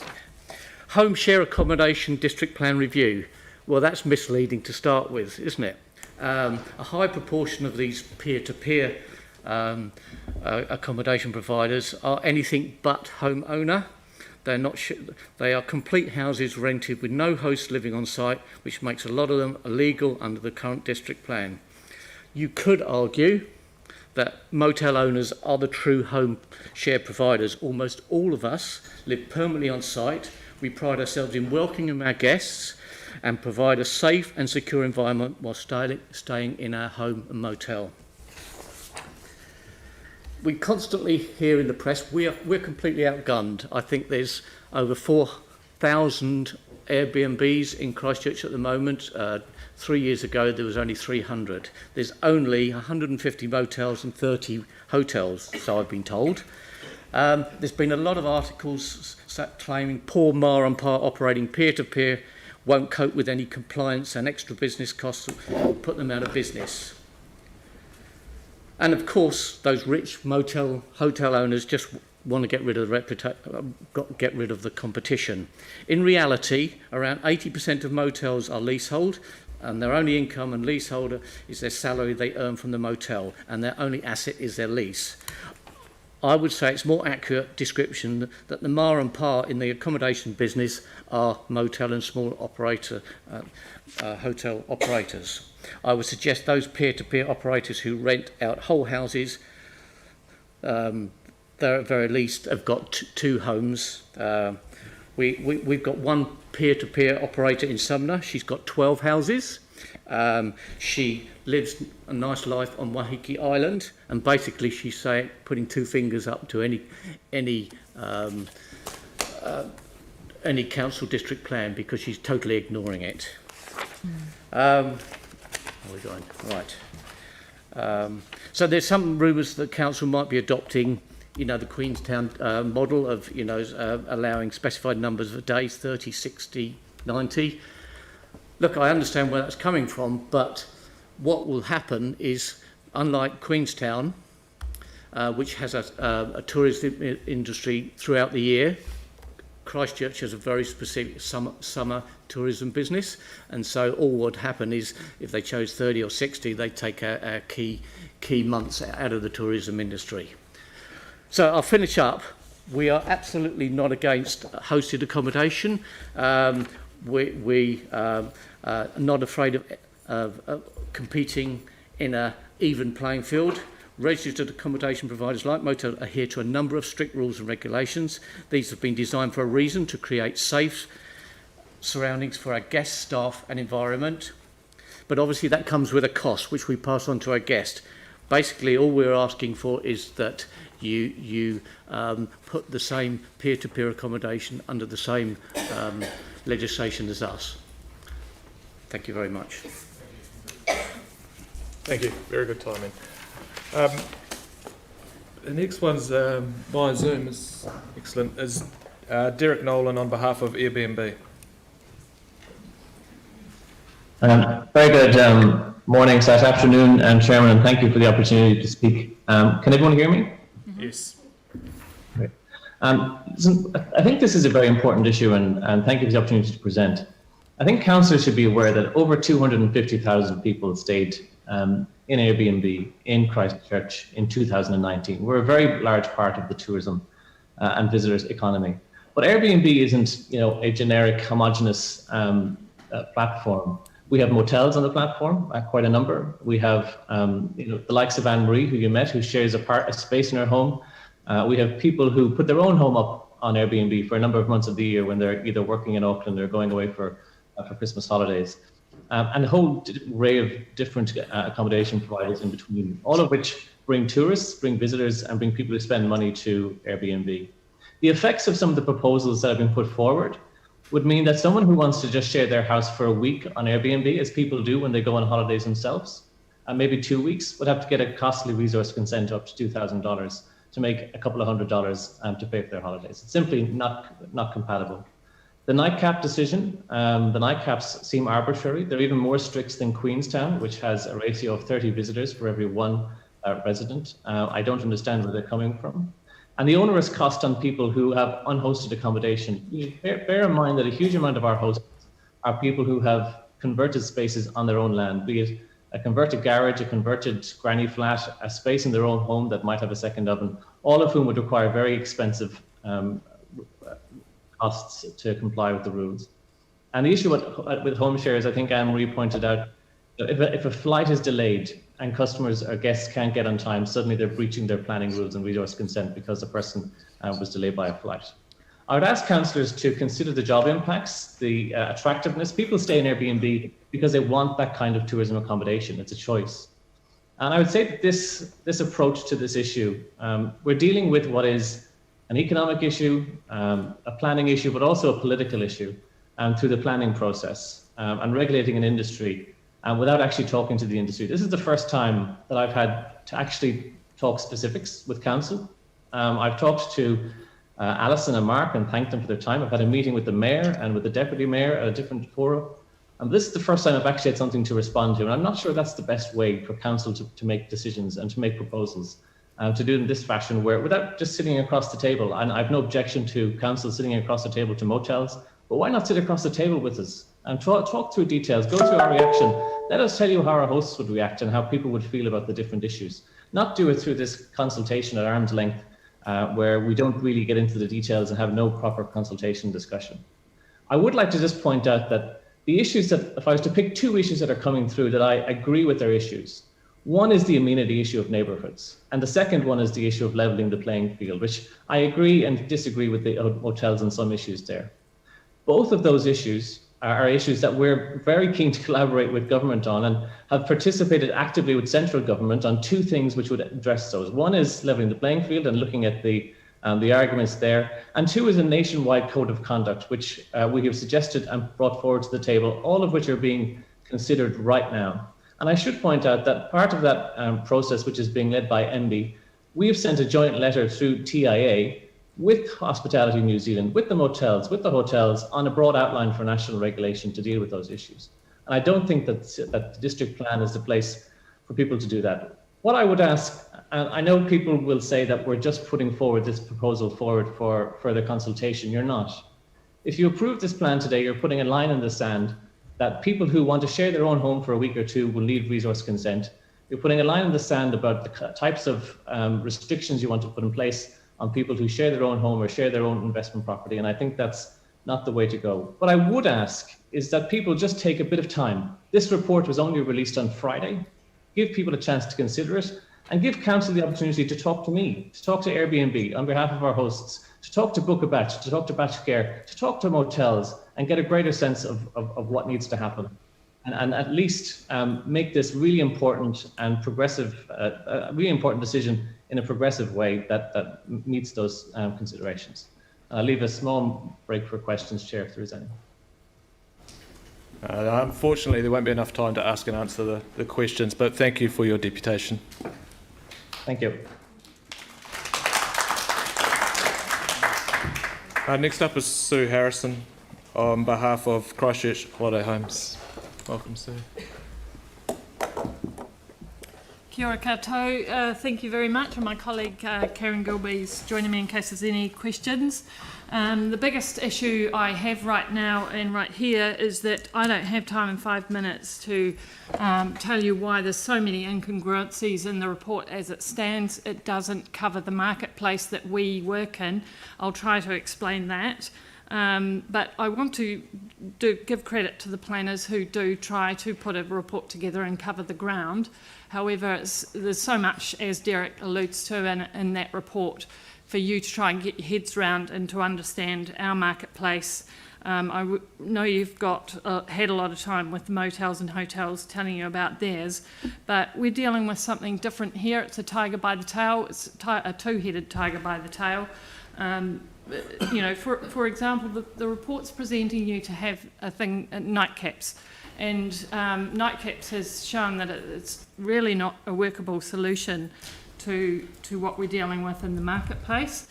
Home share accommodation district plan review. Well, that's misleading to start with, isn't it? A high proportion of these peer-to-peer accommodation providers are anything but homeowner. They are complete houses rented with no host living on site, which makes a lot of them illegal under the current district plan. You could argue that motel owners are the true home share providers. Almost all of us live permanently on site. We pride ourselves in welcoming our guests and provide a safe and secure environment while staying in our home and motel. We constantly hear in the press we're completely outgunned. I think there's over 1,000 Airbnbs in Christchurch at the moment. 3 years ago, there was only 300. There's only 150 motels and 30 hotels, so I've been told. There's been a lot of articles claiming poor Mar and Par operating peer-to-peer won't cope with any compliance and extra business costs will put them out of business. And of course, those rich hotel owners just want to get rid of the competition. In reality, around 80% of motels are leasehold, and their only income and leaseholder is their salary they earn from the motel, and their only asset is their lease. I would say it's more accurate description that the Mar and Par in the accommodation business are motel and small hotel operators. I would suggest those peer-to-peer operators who rent out whole houses, they at very least have got two homes. We've got one peer-to-peer operator in Sumner. She's got 12 houses. She lives a nice life on Wahiki Island, and basically she's saying, putting two fingers up to any council district plan because she's totally ignoring it. Where are we going? Right. So there's some rumours that council might be adopting, the Queenstown model of, allowing specified numbers of days, 30, 60, 90. Look, I understand where that's coming from, but what will happen is, unlike Queenstown, which has a tourism industry throughout the year, Christchurch has a very specific summer tourism business, and so all what would happen is, if they chose 30 or 60, they'd take our key months out of the tourism industry. So I'll finish up. We are absolutely not against hosted accommodation. We are not afraid of competing in an even playing field. Registered accommodation providers like Motel adhere to a number of strict rules and regulations. These have been designed for a reason, to create safe surroundings for our guests, staff and environment. But obviously that comes with a cost, which we pass on to our guest. Basically, all we're asking for is that you put the same peer-to-peer accommodation under the same legislation as us. Thank you very much.
Thank you. Very good timing. The next one's via Zoom is excellent. Is Derek Nolan on behalf of Airbnb.
Very good morning / afternoon, Chairman, and thank you for the opportunity to speak. Can everyone hear me?
Yes.
Great. I think this is a very important issue, and thank you for the opportunity to present. I think councillors should be aware that over 250,000 people stayed in Airbnb in Christchurch in 2019. We're a very large part of the tourism and visitors economy. But Airbnb isn't, a generic homogenous platform. We have motels on the platform, quite a number. We have, the likes of Anne-Marie, who you met, who shares a space in her home. We have people who put their own home up on Airbnb for a number of months of the year when they're either working in Auckland or going away for Christmas holidays. And a whole array of different accommodation providers in between, all of which bring tourists, bring visitors, and bring people who spend money to Airbnb. The effects of some of the proposals that have been put forward would mean that someone who wants to just share their house for a week on Airbnb, as people do when they go on holidays themselves, and maybe 2 weeks, would have to get a costly resource consent up to $2,000 to make a couple of $100 to pay for their holidays. It's simply not compatible. The night cap decision, the night caps seem arbitrary. They're even more strict than Queenstown, which has a ratio of 30 visitors for every one resident. I don't understand where they're coming from. And the onerous cost on people who have unhosted accommodation. Bear in mind that a huge amount of our hosts are people who have converted spaces on their own land, be it a converted garage, a converted granny flat, a space in their own home that might have a second oven, all of whom would require very expensive costs to comply with the rules. And the issue with home shares, I think Anne-Marie pointed out, if a flight is delayed and customers or guests can't get on time, suddenly they're breaching their planning rules and resource consent because the person was delayed by a flight. I would ask councillors to consider the job impacts, the attractiveness. People stay in Airbnb because they want that kind of tourism accommodation. It's a choice. And I would say that this approach to this issue, we're dealing with what is an economic issue, a planning issue, but also a political issue through the planning process and regulating an industry without actually talking to the industry. This is the first time that I've had to actually talk specifics with council. I've talked to Alison and Mark and thanked them for their time. I've had a meeting with the mayor and with the deputy mayor at a different forum. And this is the first time I've actually had something to respond to. And I'm not sure that's the best way for council to make decisions and to make proposals. To do it in this fashion, where without just sitting across the table, and I've no objection to council sitting across the table to motels, but why not sit across the table with us and talk through details, go through our reaction, let us tell you how our hosts would react and how people would feel about the different issues. Not do it through this consultation at arm's length, where we don't really get into the details and have no proper consultation discussion. I would like to just point out that the issues that, if I was to pick two issues that are coming through that I agree with their issues, one is the amenity issue of neighbourhoods, and the second one is the issue of levelling the playing field, which I agree and disagree with the hotels on some issues there. Both of those issues are issues that we're very keen to collaborate with government on and have participated actively with central government on two things which would address those. One is levelling the playing field and looking at the arguments there, and two is a nationwide code of conduct, which we have suggested and brought forward to the table, all of which are being considered right now. And I should point out that part of that process, which is being led by MB, we have sent a joint letter through TIA with Hospitality New Zealand, with the motels, with the hotels, on a broad outline for national regulation to deal with those issues. And I don't think that the district plan is the place for people to do that. What I would ask, and I know people will say that we're just putting forward this proposal forward for further consultation. You're not. If you approve this plan today, you're putting a line in the sand that people who want to share their own home for a week or two will need resource consent. You're putting a line in the sand about the types of restrictions you want to put in place on people who share their own home or share their own investment property, and I think that's not the way to go. What I would ask is that people just take a bit of time. This report was only released on Friday. Give people a chance to consider it, and give council the opportunity to talk to me, to talk to Airbnb on behalf of our hosts, to talk to Book a Batch, to talk to Batch Care, to talk to motels, and get a greater sense of what needs to happen. And at least make this really important and progressive, really important decision in a progressive way that meets those considerations. I'll leave a small break for questions, Chair, if there is any.
Unfortunately, there won't be enough time to ask and answer the questions, but thank you for your deputation.
Thank you.
Next up is Sue Harrison on behalf of Christchurch Holiday Homes. Welcome, Sue.
Kia ora koutou. Thank you very much. And my colleague Karen Gilby is joining me in case there's any questions. The biggest issue I have right now and right here is that I don't have time in 5 minutes to tell you why there's so many incongruencies in the report as it stands. It doesn't cover the marketplace that we work in. I'll try to explain that. But I want to give credit to the planners who do try to put a report together and cover the ground. However, there's so much, as Derek alludes to in that report, for you to try and get your heads around and to understand our marketplace. I know you've had a lot of time with the motels and hotels telling you about theirs, but we're dealing with something different here. It's a tiger by the tail. It's a two-headed tiger by the tail. You know, for example, the report's presenting you to have nightcaps, and nightcaps has shown that it's really not a workable solution to what we're dealing with in the marketplace.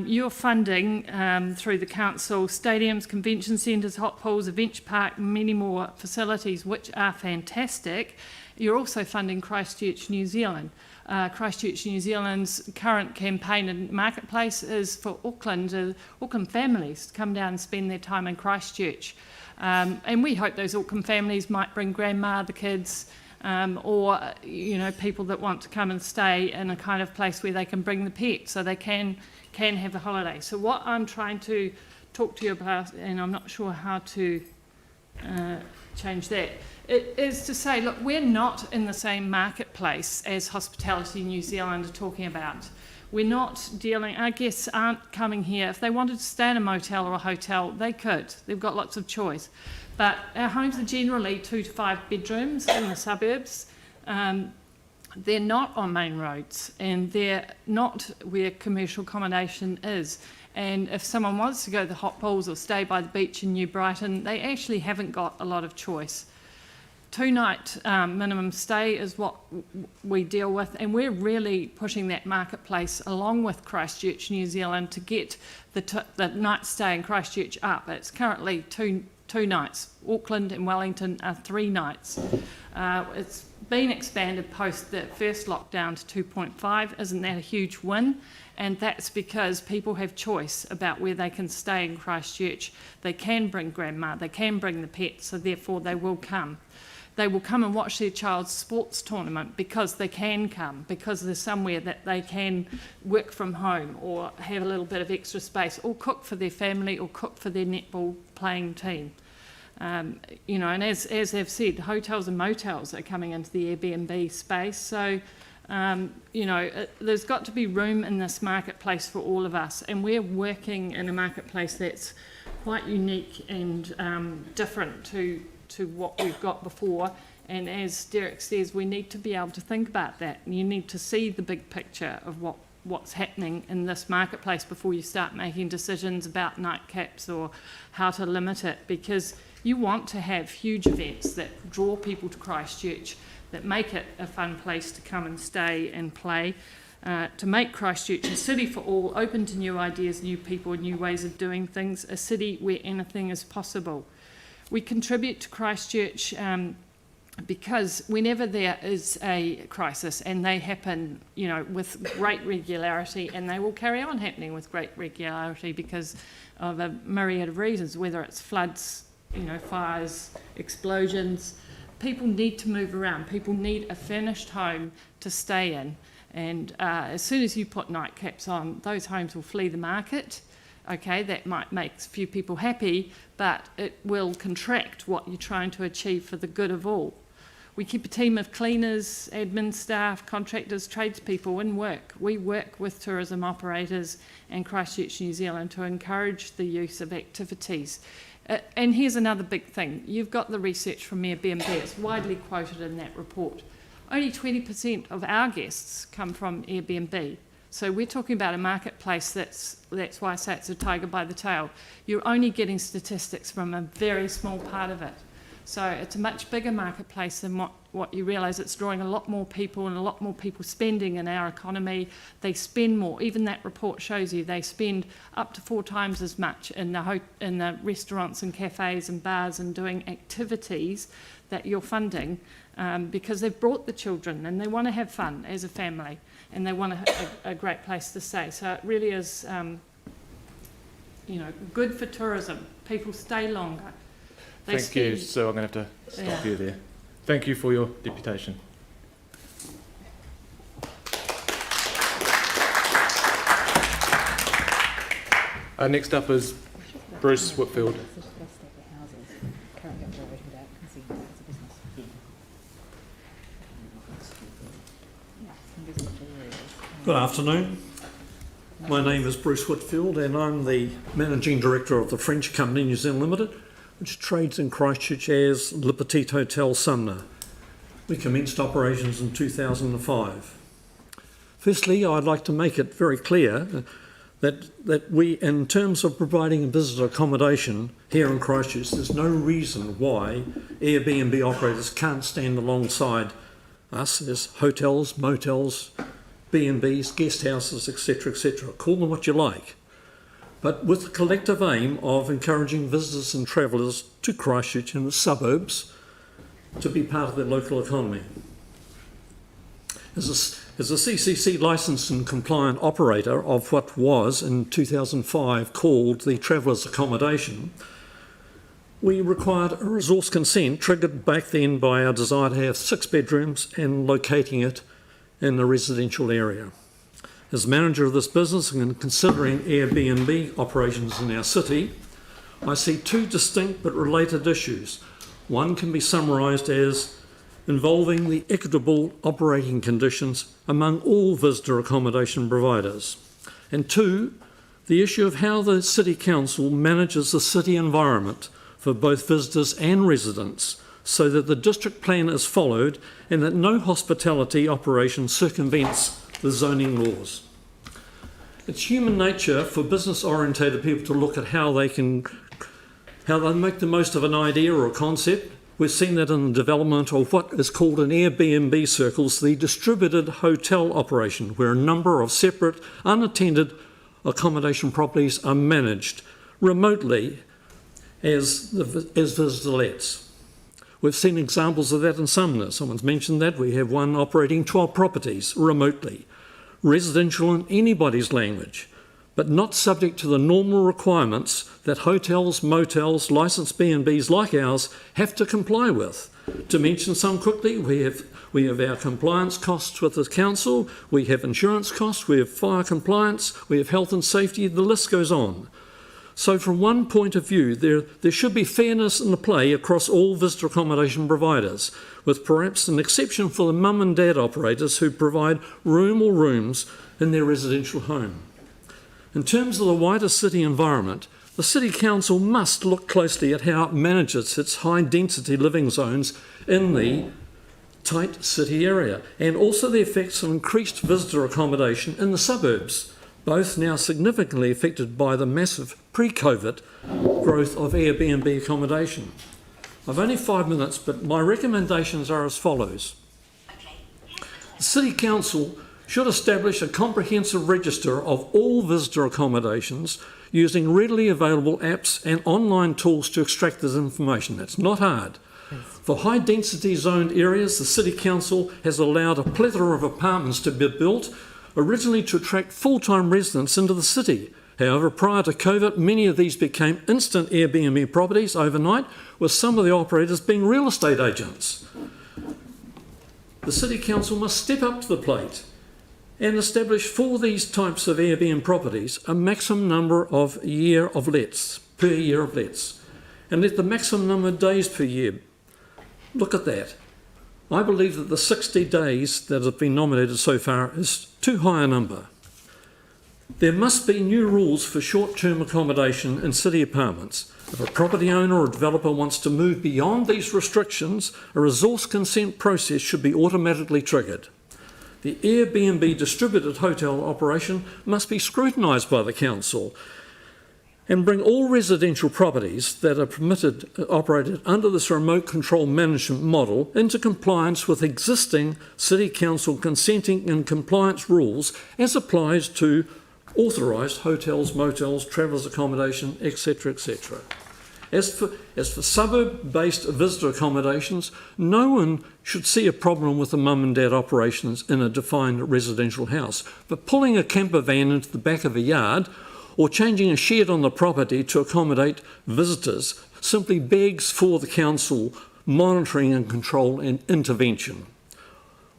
You're funding through the council stadiums, convention centres, hot pools, event park, many more facilities, which are fantastic. You're also funding Christchurch, New Zealand. Christchurch, New Zealand's current campaign in marketplace is for Auckland families to come down and spend their time in Christchurch. And we hope those Auckland families might bring grandma, the kids, or people that want to come and stay in a kind of place where they can bring the pet so they can have a holiday. So what I'm trying to talk to you about, and I'm not sure how to change that, it is to say, look, we're not in the same marketplace as Hospitality New Zealand are talking about. We're not dealing, our guests aren't coming here. If they wanted to stay in a motel or a hotel, they could. They've got lots of choice. But our homes are generally 2 to 5 bedrooms in the suburbs. they're not on main roads and they're not where commercial accommodation is. And if someone wants to go to the hot pools or stay by the beach in New Brighton, they actually haven't got a lot of choice. 2-night minimum stay is what we deal with, and we're really pushing that marketplace along with Christchurch, New Zealand, to get the night stay in Christchurch up. It's currently two nights. Auckland and Wellington are 3 nights. It's been expanded post the first lockdown to 2.5. Isn't that a huge win? And that's because people have choice about where they can stay in Christchurch. They can bring grandma, they can bring the pets, so therefore they will come. They will come and watch their child's sports tournament because they can come, because there's somewhere that they can work from home or have a little bit of extra space, or cook for their family or cook for their netball playing team. You know, and as they've said, hotels and motels are coming into the Airbnb space. So, you know, there's got to be room in this marketplace for all of us. And we're working in a marketplace that's quite unique and different to what we've got before. And as Derek says, we need to be able to think about that. And you need to see the big picture of what's happening in this marketplace before you start making decisions about nightcaps or how to limit it, because you want to have huge events that draw people to Christchurch, that make it a fun place to come and stay and play, to make Christchurch a city for all, open to new ideas, new people, new ways of doing things, a city where anything is possible. We contribute to Christchurch because whenever there is a crisis, and they happen, you know, with great regularity, and they will carry on happening with great regularity because of a myriad of reasons, whether it's floods, you know, fires, explosions, people need to move around. People need a furnished home to stay in. And as soon as you put nightcaps on, those homes will flee the market. Okay, that might make a few people happy, but it will contract what you're trying to achieve for the good of all. We keep a team of cleaners, admin staff, contractors, tradespeople in work. We work with tourism operators and Christchurch, New Zealand to encourage the use of activities. And here's another big thing. You've got the research from Airbnb. It's widely quoted in that report. Only 20% of our guests come from Airbnb. So we're talking about a marketplace that's why I say it's a tiger by the tail. You're only getting statistics from a very small part of it. So it's a much bigger marketplace than what you realise. It's drawing a lot more people and a lot more people spending in our economy. They spend more. Even that report shows you they spend up to 4 times as much in the restaurants and cafes and bars and doing activities that you're funding because they've brought the children and they want to have fun as a family and they want a great place to stay. So it really is, you know, good for tourism. People stay longer.
Thank you. So I'm going to have to stop you there. Thank you for your deputation. Next up is Bruce Whitfield.
Good afternoon. My name is Bruce Whitfield and I'm the Managing Director of the French company New Zealand Limited, which trades in Christchurch as Le Petit Hotel Sumner. We commenced operations in 2005. Firstly, I'd like to make it very clear that we, in terms of providing visitor accommodation here in Christchurch, there's no reason why Airbnb operators can't stand alongside us as hotels, motels, B&Bs, guest houses, etc., call them what you like, but with the collective aim of encouraging visitors and travellers to Christchurch and the suburbs to be part of their local economy. As a CCC licensed and compliant operator of what was in 2005 called the Travellers Accommodation, we required a resource consent triggered back then by our desire to have 6 bedrooms and locating it in a residential area. As manager of this business and considering Airbnb operations in our city, I see 2 distinct but related issues. One can be summarised as involving the equitable operating conditions among all visitor accommodation providers. And 2, the issue of how the City Council manages the city environment for both visitors and residents so that the district plan is followed and that no hospitality operation circumvents the zoning laws. It's human nature for business-orientated people to look at how they make the most of an idea or a concept. We've seen that in the development of what is called in Airbnb circles the distributed hotel operation, where a number of separate unattended accommodation properties are managed remotely as visitor lets. We've seen examples of that in Sumner. Someone's mentioned that. We have one operating 12 properties remotely, residential in anybody's language, but not subject to the normal requirements that hotels, motels, licensed B&Bs like ours have to comply with. To mention some quickly, we have our compliance costs with the council, we have insurance costs, we have fire compliance, we have health and safety, the list goes on. So from one point of view, there should be fairness in the play across all visitor accommodation providers, with perhaps an exception for the mum and dad operators who provide room or rooms in their residential home. In terms of the wider city environment, the City Council must look closely at how it manages its high-density living zones in the tight city area, and also the effects of increased visitor accommodation in the suburbs, both now significantly affected by the massive pre-COVID growth of Airbnb accommodation. I've only 5 minutes, but my recommendations are as follows. The City Council should establish a comprehensive register of all visitor accommodations using readily available apps and online tools to extract this information. That's not hard. For high density zoned areas, the City Council has allowed a plethora of apartments to be built, originally to attract full-time residents into the city. However, prior to COVID, many of these became instant Airbnb properties overnight, with some of the operators being real estate agents. The City Council must step up to the plate and establish for these types of Airbnb properties a maximum number of per year of lets, and let the maximum number of days per year. Look at that. I believe that the 60 days that have been nominated so far is too high a number. There must be new rules for short-term accommodation in city apartments. If a property owner or developer wants to move beyond these restrictions, a resource consent process should be automatically triggered. The Airbnb distributed hotel operation must be scrutinised by the council and bring all residential properties that are operated under this remote control management model into compliance with existing City Council consenting and compliance rules as applies to authorised hotels, motels, travellers accommodation, etc., etc. As for suburb-based visitor accommodations, no one should see a problem with the mum and dad operations in a defined residential house, but pulling a camper van into the back of a yard or changing a shed on the property to accommodate visitors simply begs for the council monitoring and control and intervention.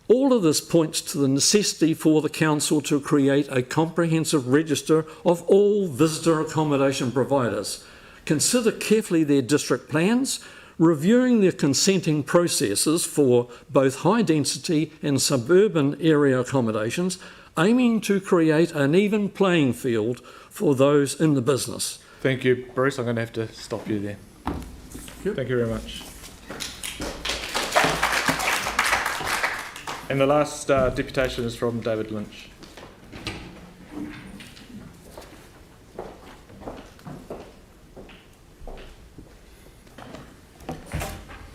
All of this points to the necessity for the council to create a comprehensive register of all visitor accommodation providers. Consider carefully their district plans, reviewing their consenting processes for both high density and suburban area accommodations, aiming to create an even playing field for those in the business.
Thank you, Bruce. I'm going to have to stop you there. Thank you very much. And the last deputation is from David Lynch.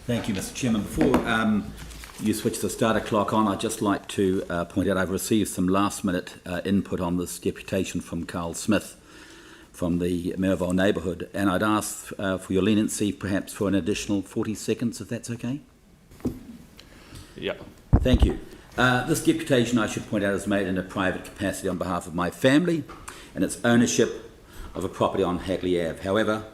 Thank you, Mr. Chairman. Before you switch the starter clock on, I'd just like to point out I've received some last-minute input on this deputation from Carl Smith from the Merivale neighbourhood, and I'd ask for your leniency perhaps for an additional 40 seconds, if that's okay.
Yeah.
Thank you. This deputation, I should point out, is made in a private capacity on behalf of my family and its ownership of a property on Hagley Ave. However,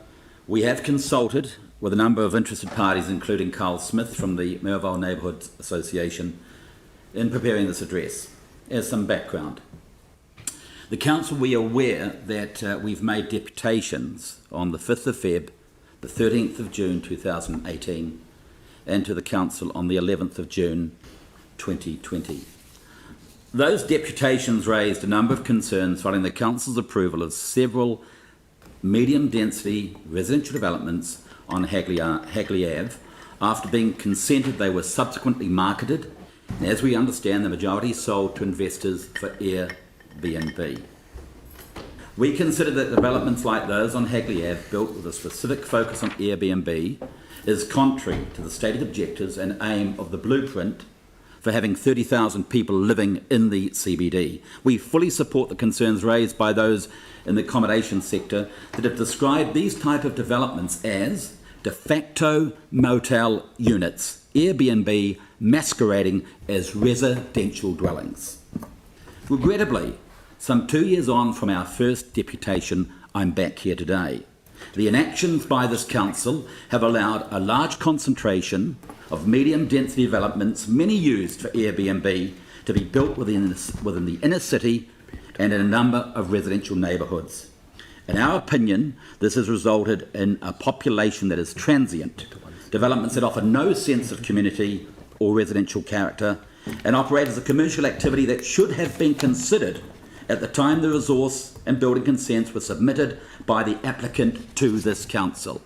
we have consulted with a number of interested parties, including Carl Smith from the Merivale Neighbourhood Association, in preparing this address. As some background, the Council, we are aware that we've made deputations on the 5th of Feb, the 13th of June 2018, and to the Council on the 11th of June 2020. Those deputations raised a number of concerns following the Council's approval of several medium-density residential developments on Hagley Ave After being consented, they were subsequently marketed, and as we understand, the majority sold to investors for Airbnb. We consider that developments like those on Hagley Ave, built with a specific focus on Airbnb, is contrary to the stated objectives and aim of the blueprint for having 30,000 people living in the CBD. We fully support the concerns raised by those in the accommodation sector that have described these type of developments as de facto motel units, Airbnb masquerading as residential dwellings. Regrettably, some 2 years on from our first deputation, I'm back here today. The inactions by this council have allowed a large concentration of medium density developments, many used for Airbnb, to be built within the inner city and in a number of residential neighbourhoods. In our opinion, this has resulted in a population that is transient, developments that offer no sense of community or residential character, and operate as a commercial activity that should have been considered at the time the resource and building consents were submitted by the applicant to this council.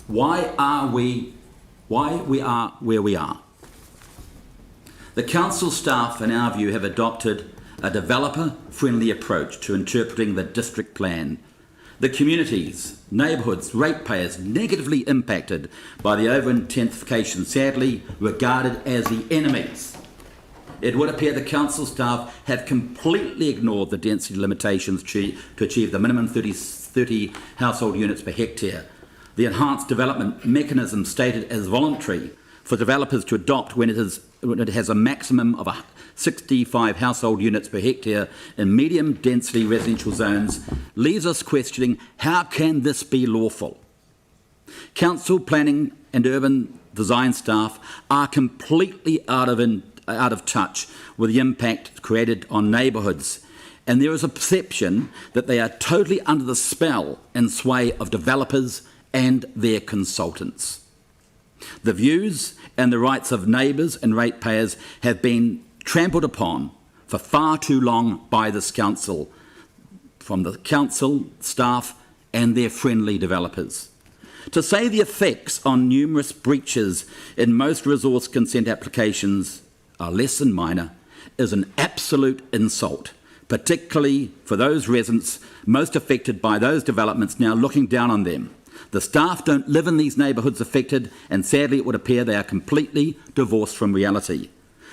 Why we are where we are? The council staff, in our view, have adopted a developer-friendly approach to interpreting the district plan. The communities, neighbourhoods, ratepayers negatively impacted by the over-intensification, sadly regarded as the enemies. It would appear the council staff have completely ignored the density limitations to achieve the minimum 30 household units per hectare. The enhanced development mechanism stated as voluntary for developers to adopt when it has a maximum of 65 household units per hectare in medium density residential zones leaves us questioning, how can this be lawful? Council planning and urban design staff are completely out of touch with the impact created on neighbourhoods, and there is a perception that they are totally under the spell and sway of developers and their consultants. The views and the rights of neighbours and ratepayers have been trampled upon for far too long by this council, from the council staff and their friendly developers. To say the effects on numerous breaches in most resource consent applications are less than minor is an absolute insult, particularly for those residents most affected by those developments now looking down on them. The staff don't live in these neighbourhoods affected, and sadly it would appear they are completely divorced from reality.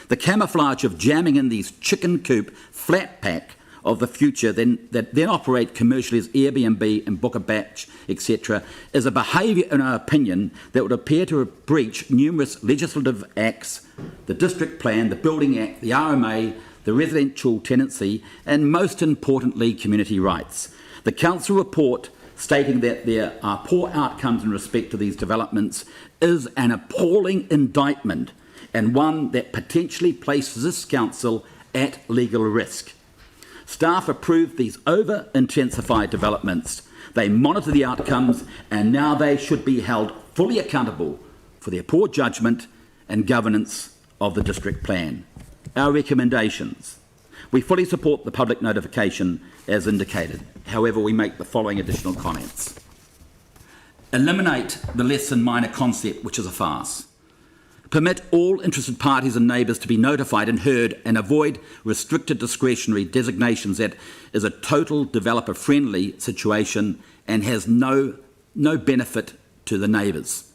The camouflage of jamming in these chicken coop flat pack of the future that then operate commercially as Airbnb and book a batch, etc., is a behaviour, in our opinion, that would appear to breach numerous legislative acts, the District Plan, the Building Act, the RMA, the Residential Tenancy, and most importantly, community rights. The Council report stating that there are poor outcomes in respect to these developments is an appalling indictment, and one that potentially places this Council at legal risk. Staff approved these over-intensified developments. They monitor the outcomes, and now they should be held fully accountable for their poor judgment and governance of the district plan. Our recommendations. We fully support the public notification as indicated. However, we make the following additional comments. Eliminate the less than minor concept, which is a farce. Permit all interested parties and neighbours to be notified and heard, and avoid restricted discretionary designations that is a total developer-friendly situation and has no benefit to the neighbours.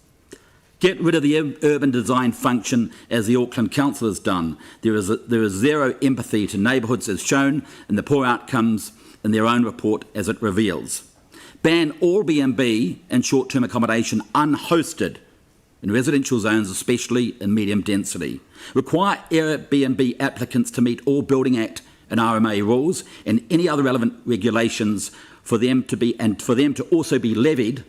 Get rid of the urban design function as the Auckland Council has done. There is zero empathy to neighbourhoods as shown in the poor outcomes in their own report as it reveals. Ban all B&B and short-term accommodation unhosted in residential zones, especially in medium density. Require Airbnb applicants to meet all Building Act and RMA rules and any other relevant regulations for them to also be levied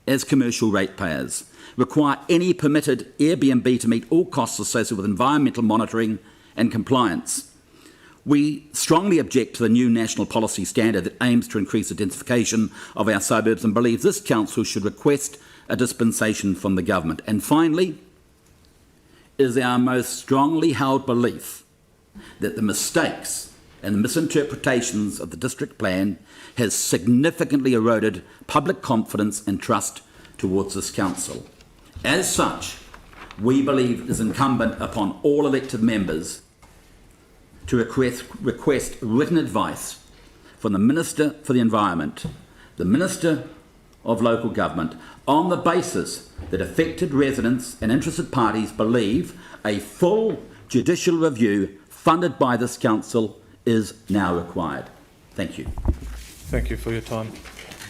as commercial ratepayers. Require any permitted Airbnb to meet all costs associated with environmental monitoring and compliance. We strongly object to the new national policy standard that aims to increase the densification of our suburbs and believe this council should request a dispensation from the government. And finally, is our most strongly held belief that the mistakes and misinterpretations of the district plan has significantly eroded public confidence and trust towards this council. As such, we believe it is incumbent upon all elected members to request written advice from the Minister for the Environment, the Minister of Local Government, on the basis that affected residents and interested parties believe a full judicial review funded by this council is now required. Thank you.
Thank you for your time.